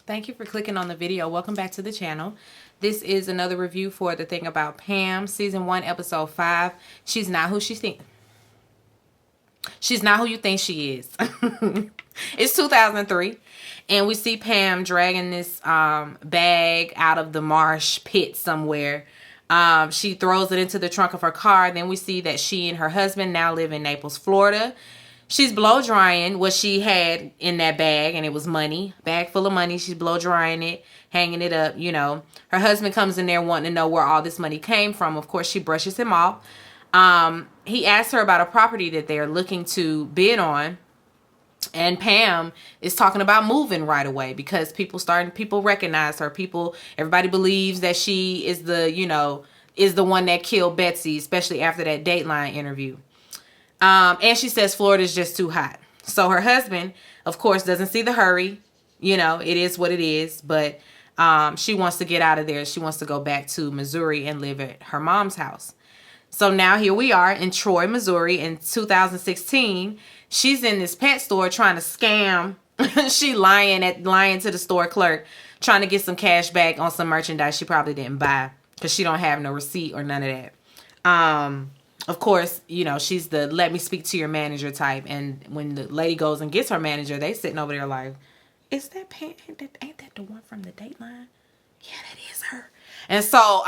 Thank you for clicking on the video. Welcome back to the channel. This is another review for The Thing About Pam, season 1, episode 5. She's not who She's not who you think she is. It's 2003, and we see Pam dragging this bag out of the marsh pit somewhere. She throws it into the trunk of her car. Then we see that she and her husband now live in Naples, Florida. She's blow drying what she had in that bag, and it was money. Bag full of money. She's blow drying it, hanging it up, you know. Her husband comes in there wanting to know where all this money came from. Of course, she brushes him off. He asks her about a property that they're looking to bid on. And Pam is talking about moving right away because people recognize her. Everybody believes that she is the one that killed Betsy, especially after that Dateline interview. And she says Florida is just too hot. So her husband, of course, doesn't see the hurry. You know, it is what it is. But she wants to get out of there. She wants to go back to Missouri and live at her mom's house. So now here we are in Troy, Missouri in 2016. She's in this pet store trying to scam. She lying to the store clerk, trying to get some cash back on some merchandise she probably didn't buy because she don't have no receipt or none of that. Of course, you know, she's the let me speak to your manager type. And when the lady goes and gets her manager, they sitting over there like, is that Pam? Ain't that the one from the Dateline? Yeah, that is her. And so,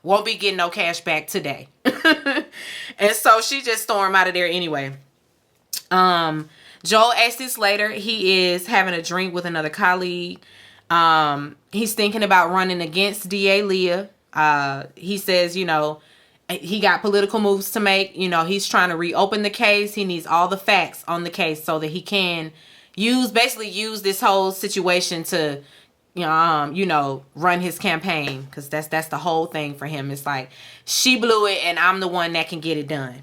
won't be getting no cash back today. And so she just stormed out of there anyway. Joel asks this later. He is having a drink with another colleague. He's thinking about running against DA Leah. He says, you know, he got political moves to make. You know, he's trying to reopen the case. He needs all the facts on the case so that he can basically use this whole situation to, run his campaign. Because that's the whole thing for him. It's like, she blew it and I'm the one that can get it done.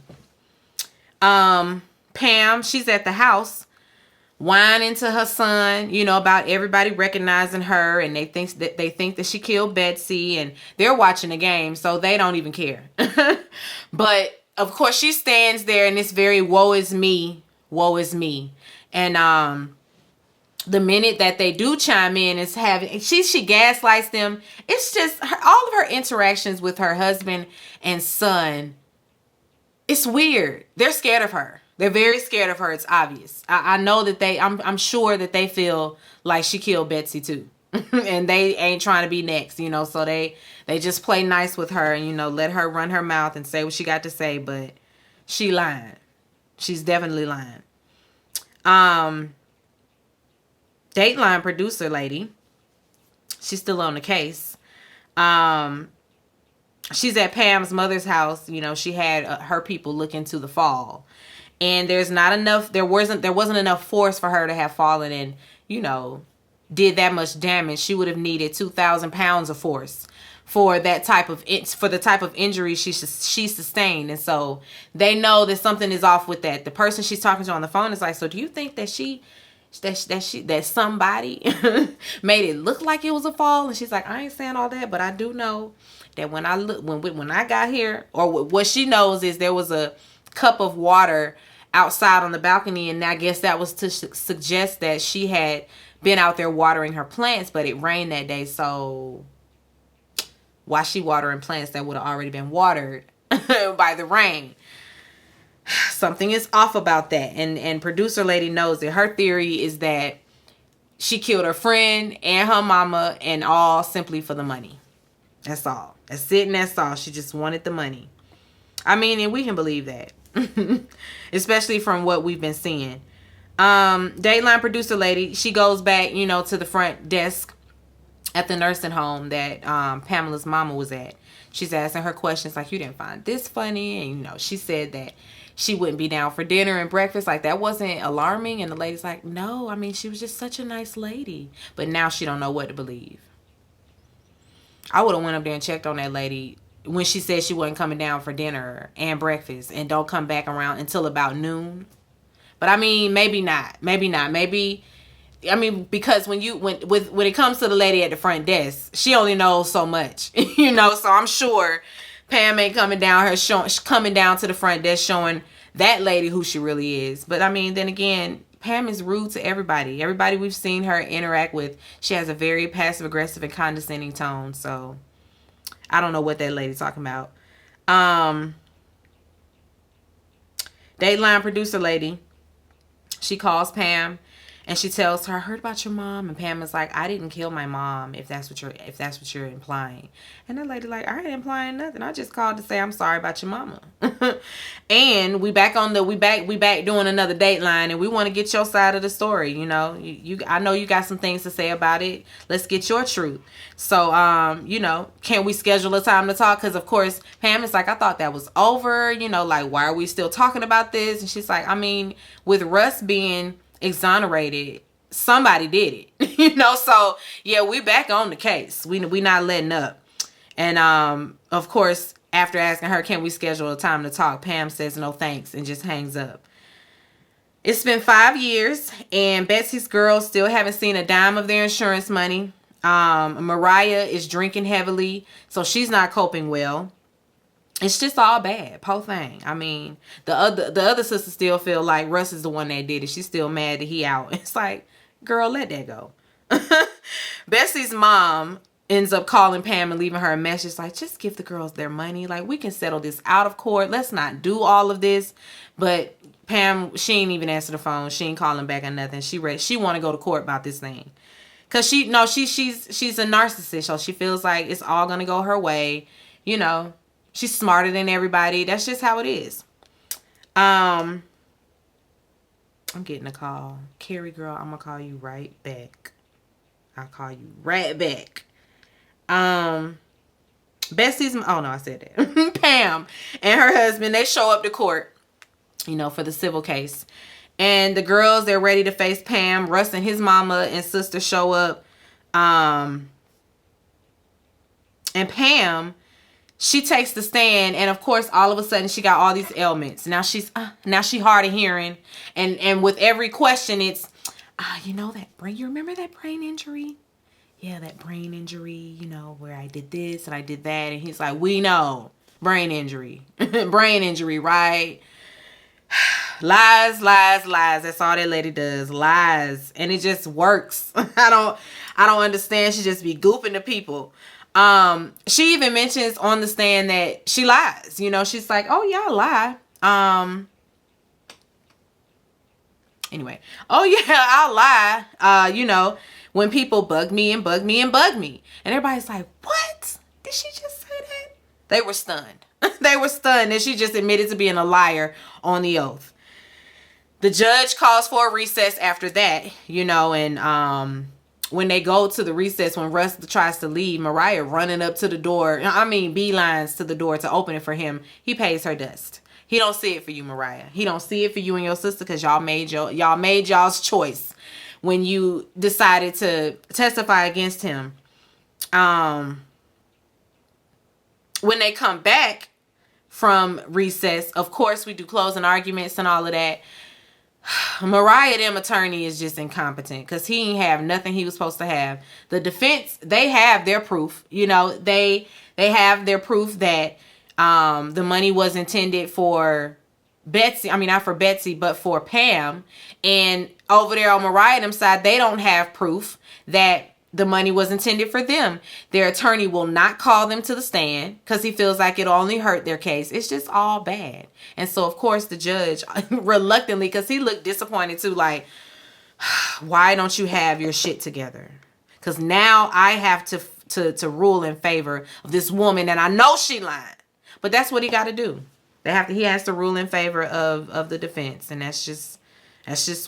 Pam, she's at the house whining to her son, you know, about everybody recognizing her, and they think that she killed Betsy, and they're watching the game, so they don't even care. But of course she stands there and it's very woe is me. And the minute that they do chime in is she gaslights them. It's just all of her interactions with her husband and son. It's weird. They're scared of her. They're very scared of her. It's obvious. I know that I'm sure that they feel like she killed Betsy too. And they ain't trying to be next, you know, so they just play nice with her and, you know, let her run her mouth and say what she got to say, but she lying. She's definitely lying. Dateline producer lady, she's still on the case. She's at Pam's mother's house. You know, she had her people look into the fall. And there wasn't enough force for her to have fallen and, you know, did that much damage. She would have needed 2,000 pounds of force for the type of injury she sustained. And so they know that something is off with that. The person she's talking to on the phone is like, so do you think that that somebody made it look like it was a fall? And she's like, I ain't saying all that, but I do know that when I got here, or what she knows is there was a cup of water outside on the balcony, and I guess that was to suggest that she had been out there watering her plants, but it rained that day. So why she watering plants that would have already been watered by the rain? Something is off about that. And producer lady knows it. Her theory is that she killed her friend and her mama, and all simply for the money. That's all. That's it, and that's all. She just wanted the money. I mean, and we can believe that. Especially from what we've been seeing. Dateline producer lady, she goes back, you know, to the front desk at the nursing home that Pamela's mama was at. She's asking her questions like, you didn't find this funny? And, you know, she said that she wouldn't be down for dinner and breakfast. Like, that wasn't alarming. And the lady's like, no, I mean, she was just such a nice lady. But now she don't know what to believe. I would have went up there and checked on that lady when she said she wasn't coming down for dinner and breakfast and don't come back around until about noon. But I mean, maybe not. Maybe, I mean, because when it comes to the lady at the front desk, she only knows so much, you know. So I'm sure Pam ain't coming down to the front desk showing that lady who she really is. But I mean, then again, Pam is rude to everybody. Everybody we've seen her interact with, she has a very passive aggressive and condescending tone. So I don't know what that lady's talking about. Dateline producer lady, she calls Pam and she tells her, I heard about your mom. And Pam is like, I didn't kill my mom, if that's what you're implying. And that lady like, I ain't implying nothing. I just called to say I'm sorry about your mama. And we back doing another Dateline, and we want to get your side of the story. You know, I know you got some things to say about it. Let's get your truth. So you know, can we schedule a time to talk? Because of course Pam is like, I thought that was over. You know, like, why are we still talking about this? And she's like, I mean, with Russ being exonerated, somebody did it. You know, so yeah, we back on the case. We not letting up. And of course, after asking her, can we schedule a time to talk, Pam says no thanks and just hangs up. It's been 5 years and Betsy's girls still haven't seen a dime of their insurance money. Mariah is drinking heavily, so she's not coping well. It's just all bad, poor thing. I mean, the other sisters still feel like Russ is the one that did it. She's still mad that he out. It's like, girl, let that go. Betsy's mom ends up calling Pam and leaving her a message like, just give the girls their money. Like, we can settle this out of court. Let's not do all of this. But Pam, she ain't even answer the phone. She ain't calling back or nothing. She want to go to court about this thing. Cause she's a narcissist. So she feels like it's all gonna go her way. You know, she's smarter than everybody. That's just how it is. I'm getting a call. Carrie girl, I'm gonna call you right back. I'll call you right back. Betsy's, oh no, I said that. Pam and her husband, they show up to court, you know, for the civil case. And the girls, they're ready to face Pam. Russ and his mama and sister show up. And Pam, she takes the stand, and of course, all of a sudden, she got all these ailments. Now she hard of hearing, and with every question, it's, you know that brain. You remember that brain injury? Yeah, that brain injury. You know, where I did this and I did that, and he's like, we know, brain injury, brain injury, right? Lies, lies, lies. That's all that lady does. Lies. And it just works. I don't understand. She just be goofing to people. She even mentions on the stand that she lies. You know, she's like, oh yeah, I lie. Anyway. Oh yeah, I'll lie. You know, when people bug me and bug me and bug me. And everybody's like, what? Did she just say that? They were stunned. They were stunned that she just admitted to being a liar on the oath. The judge calls for a recess after that, you know, and when they go to the recess, when Russ tries to leave, Mariah running up to the door, I mean, beelines to the door to open it for him. He pays her dust. He don't see it for you, Mariah. He don't see it for you and your sister because y'all made y'all's choice when you decided to testify against him. When they come back from recess, of course, we do closing arguments and all of that. Mariah, them attorney, is just incompetent because he ain't have nothing he was supposed to have. The defense, they have their proof. You know, they have their proof that the money was intended for Betsy. I mean, not for Betsy, but for Pam. And over there on Mariah, them side, they don't have proof that the money was intended for them. Their attorney will not call them to the stand because he feels like it'll only hurt their case. It's just all bad. And so, of course, the judge, reluctantly, because he looked disappointed too, like, why don't you have your shit together? Because now I have to rule in favor of this woman, and I know she lying. But that's what he got to do. He has to rule in favor of the defense, and that's just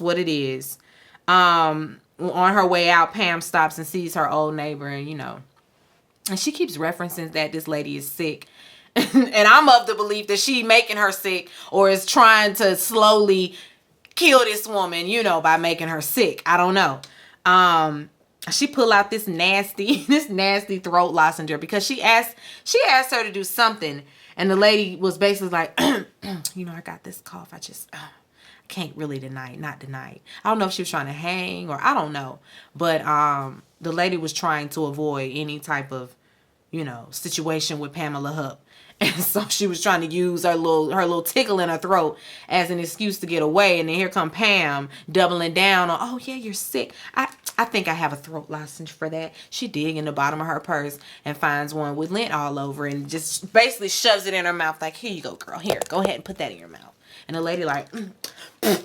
what it is. On her way out, Pam stops and sees her old neighbor, and you know, and she keeps referencing that this lady is sick. And I'm of the belief that she making her sick or is trying to slowly kill this woman, you know, by making her sick. I don't know. She pull out this nasty throat lozenge because she asked her to do something, and the lady was basically like, you know, I got this cough. I just can't really deny it. I don't know if she was trying to hang or I don't know. But the lady was trying to avoid any type of, you know, situation with Pamela Hupp. And so she was trying to use her little tickle in her throat as an excuse to get away. And then here come Pam doubling down on, oh yeah, you're sick. I think I have a throat lozenge for that. She dig in the bottom of her purse and finds one with lint all over and just basically shoves it in her mouth like, here you go, girl. Here, go ahead and put that in your mouth. And the lady like, what's that?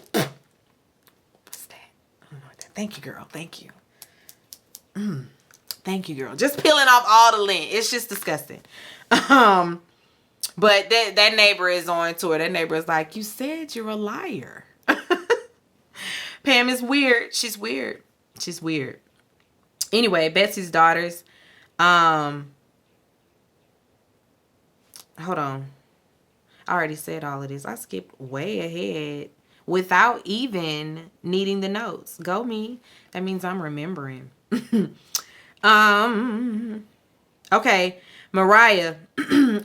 I don't know what that. Thank you, girl. Thank you. Thank you, girl. Just peeling off all the lint. It's just disgusting. But that neighbor is on to her. That neighbor is like, you said you're a liar. Pam is weird. She's weird. She's weird. Anyway, Betsy's daughters. Hold on. I already said all of this. I skipped way ahead without even needing the notes. Go me. That means I'm remembering. Okay. Mariah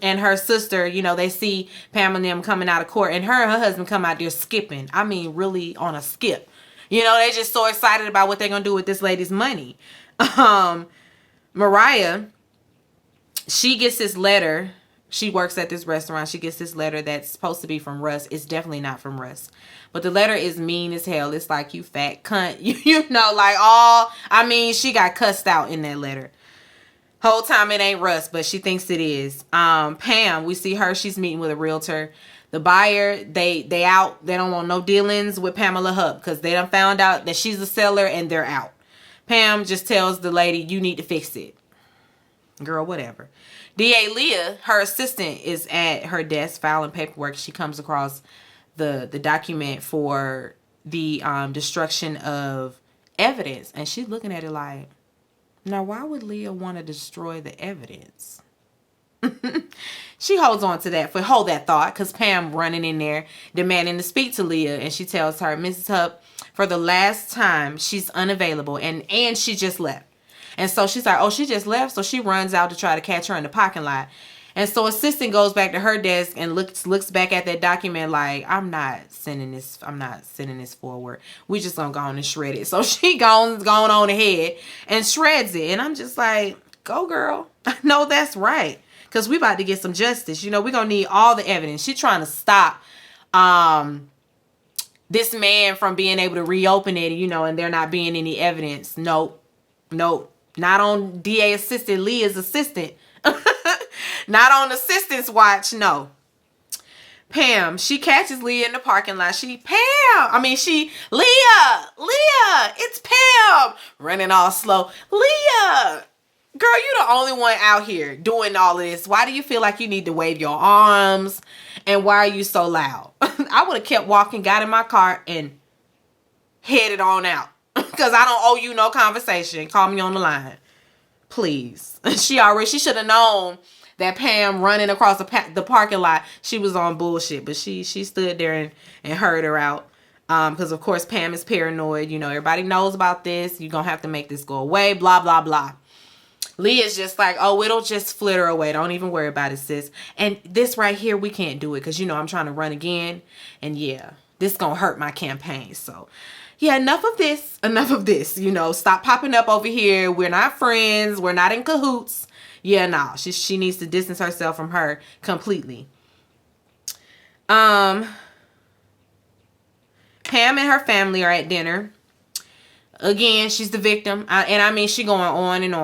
and her sister, you know, they see Pam and them coming out of court, and her husband come out there skipping. I mean, really on a skip. You know, they're just so excited about what they're going to do with this lady's money. Mariah, she gets this letter. She works at this restaurant. She gets this letter that's supposed to be from Russ. It's definitely not from Russ. But the letter is mean as hell. It's like, you fat cunt. You know, like I mean, she got cussed out in that letter. Whole time it ain't Russ, but she thinks it is. Pam, we see her. She's meeting with a realtor. The buyer, they out. They don't want no dealings with Pamela Hupp because they done found out that she's a seller and they're out. Pam just tells the lady, you need to fix it. Girl, whatever. DA Leah, her assistant, is at her desk filing paperwork. She comes across the document for the destruction of evidence. And she's looking at it like, now why would Leah want to destroy the evidence? She holds on to that, hold that thought, because Pam running in there demanding to speak to Leah, and she tells her, Mrs. Hupp, for the last time, she's unavailable, and she just left. And so she's like, oh, she just left? So she runs out to try to catch her in the parking lot. And so assistant goes back to her desk and looks back at that document like, I'm not sending this forward. We just gonna go on and shred it. So she going on ahead and shreds it. And I'm just like, go girl. I know that's right. Because we about to get some justice. You know, we're gonna need all the evidence. She trying to stop this man from being able to reopen it, you know, and there not being any evidence. Nope. Not on DA assistant, Leah's assistant. Not on assistant's watch, no. Pam, she catches Leah in the parking lot. Leah, it's Pam. Running all slow. Leah, girl, you the only one out here doing all of this. Why do you feel like you need to wave your arms? And why are you so loud? I would have kept walking, got in my car, and headed on out. Because I don't owe you no conversation. Call me on the line. Please. She should have known that Pam running across the parking lot, she was on bullshit. But she stood there and heard her out. Because, of course, Pam is paranoid. You know, everybody knows about this. You're going to have to make this go away. Blah, blah, blah. Leah's just like, oh, it'll just flitter away. Don't even worry about it, sis. And this right here, we can't do it. Because, you know, I'm trying to run again. And, yeah, this going to hurt my campaign. So, yeah, enough of this. You know, stop popping up over here. We're not friends. We're not in cahoots. Yeah, no, she needs to distance herself from her completely. Pam and her family are at dinner. Again, she's the victim. I mean, she going on and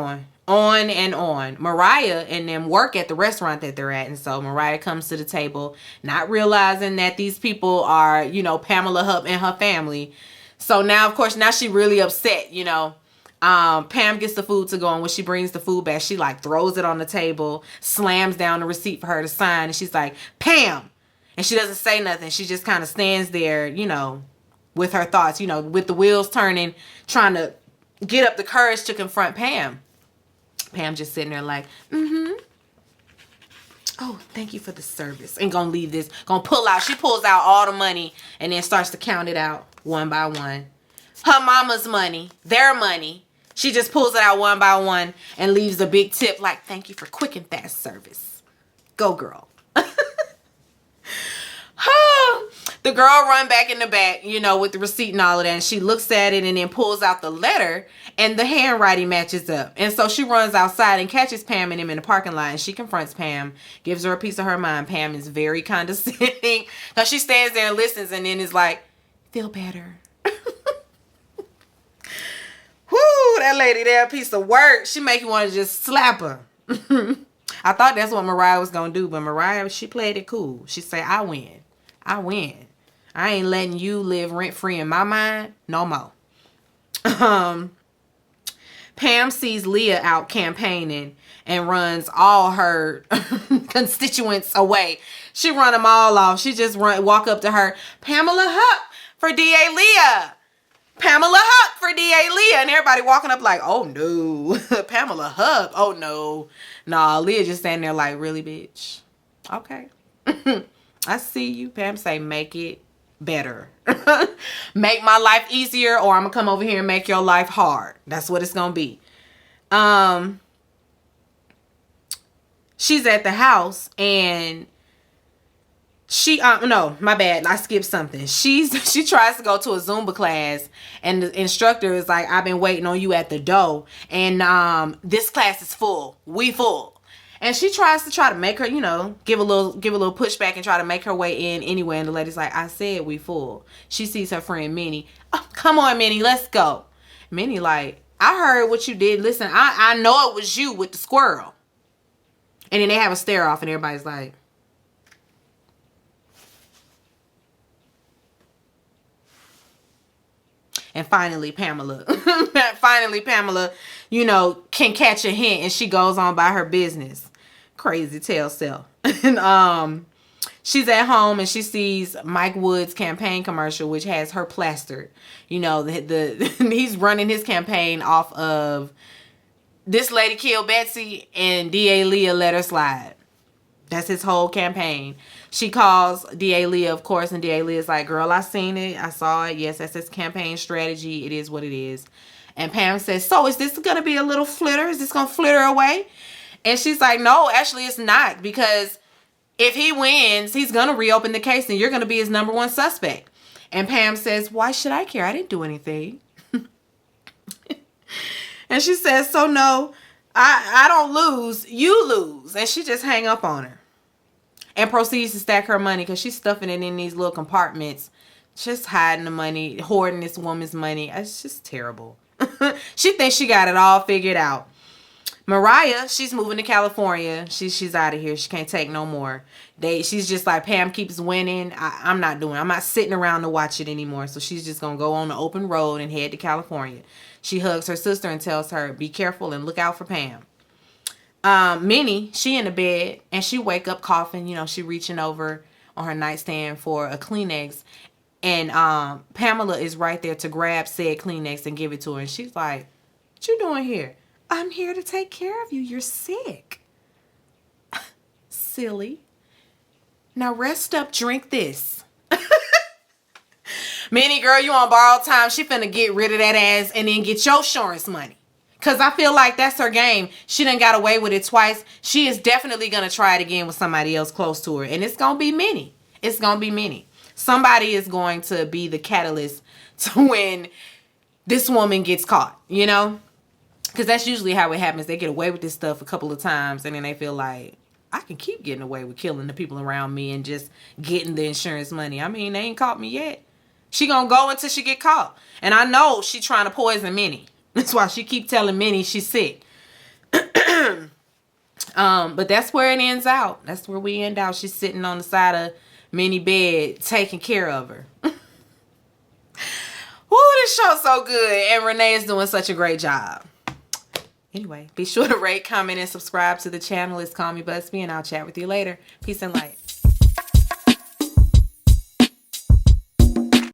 on. Mariah and them work at the restaurant that they're at. And so Mariah comes to the table, not realizing that these people are, you know, Pamela Hupp and her family. So now, of course, now she really upset, you know. Pam gets the food to go, and when she brings the food back, she like throws it on the table, slams down the receipt for her to sign, and she's like, Pam! And she doesn't say nothing. She just kind of stands there, you know, with her thoughts, you know, with the wheels turning, trying to get up the courage to confront Pam. Pam just sitting there like, oh, thank you for the service. And gonna leave this, gonna pull out. She pulls out all the money and then starts to count it out one by one. Her mama's money, their money. She just pulls it out one by one and leaves a big tip like, thank you for quick and fast service. Go, girl. The girl run back in the back, you know, with the receipt and all of that. And she looks at it and then pulls out the letter and the handwriting matches up. And so she runs outside and catches Pam and him in the parking lot. And she confronts Pam, gives her a piece of her mind. Pam is very condescending because she stands there and listens and then is like, feel better. Whoo, that lady there, a piece of work. She make you want to just slap her. I thought that's what Mariah was going to do. But Mariah, she played it cool. She said, I win. I win. I ain't letting you live rent-free in my mind no more. Pam sees Leah out campaigning and runs all her constituents away. She run them all off. She just walk up to her, Pamela Hupp for DA Leah. Pamela Hupp for DA Leah. And everybody walking up like, oh no. Pamela Hupp. Oh no. Nah, Leah just standing there like, really, bitch? Okay. I see you. Pam say, make it better. Make my life easier or I'm going to come over here and make your life hard. That's what it's going to be. She's at the house and no, my bad. I skipped something. She tries to go to a Zumba class and the instructor is like, I've been waiting on you at the door and this class is full. We full. And she tries to make her, you know, give a little pushback and try to make her way in anyway. And the lady's like, I said we full. She sees her friend Minnie. Oh, come on, Minnie, let's go. Minnie like, I heard what you did. Listen, I know it was you with the squirrel. And then they have a stare off and everybody's like, and finally Pamela, you know, can catch a hint and she goes on by her business. Crazy tail self. And she's at home and she sees Mike Wood's campaign commercial, which has her plastered. You know, he's running his campaign off of this lady killed Betsy and DA Leah let her slide. That's his whole campaign. She calls DA Leah, of course, and DA Leah's like, girl, I seen it. I saw it. Yes, that's his campaign strategy. It is what it is. And Pam says, so is this going to be a little flitter? Is this going to flitter away? And she's like, no, actually it's not. Because if he wins, he's going to reopen the case and you're going to be his number one suspect. And Pam says, why should I care? I didn't do anything. And she says, so no, I don't lose. You lose. And she just hang up on her. And proceeds to stack her money because she's stuffing it in these little compartments. Just hiding the money, hoarding this woman's money. It's just terrible. She thinks she got it all figured out. Mariah, she's moving to California. She's out of here. She can't take no more. She's just like, Pam keeps winning. I'm not sitting around to watch it anymore. So she's just going to go on the open road and head to California. She hugs her sister and tells her, be careful and look out for Pam. Minnie, she in the bed and she wake up coughing. You know, she reaching over on her nightstand for a Kleenex. And Pamela is right there to grab said Kleenex and give it to her. And she's like, what you doing here? I'm here to take care of you. You're sick. Silly. Now rest up, drink this. Minnie, girl, you on borrowed time. She finna get rid of that ass and then get your insurance money. Because I feel like that's her game. She done got away with it twice. She is definitely going to try it again with somebody else close to her. And it's going to be Minnie. It's going to be Minnie. Somebody is going to be the catalyst to when this woman gets caught, you know? Because that's usually how it happens. They get away with this stuff a couple of times and then they feel like, I can keep getting away with killing the people around me and just getting the insurance money. I mean, they ain't caught me yet. She gonna go until she get caught. And I know she trying to poison Minnie. That's why she keep telling Minnie she's sick. But that's where it ends out. That's where we end out. She's sitting on the side of Minnie bed, taking care of her. Woo, this show's so good. And Renee is doing such a great job. Anyway, be sure to rate, comment, and subscribe to the channel. It's Call Me Busby, and I'll chat with you later. Peace and light.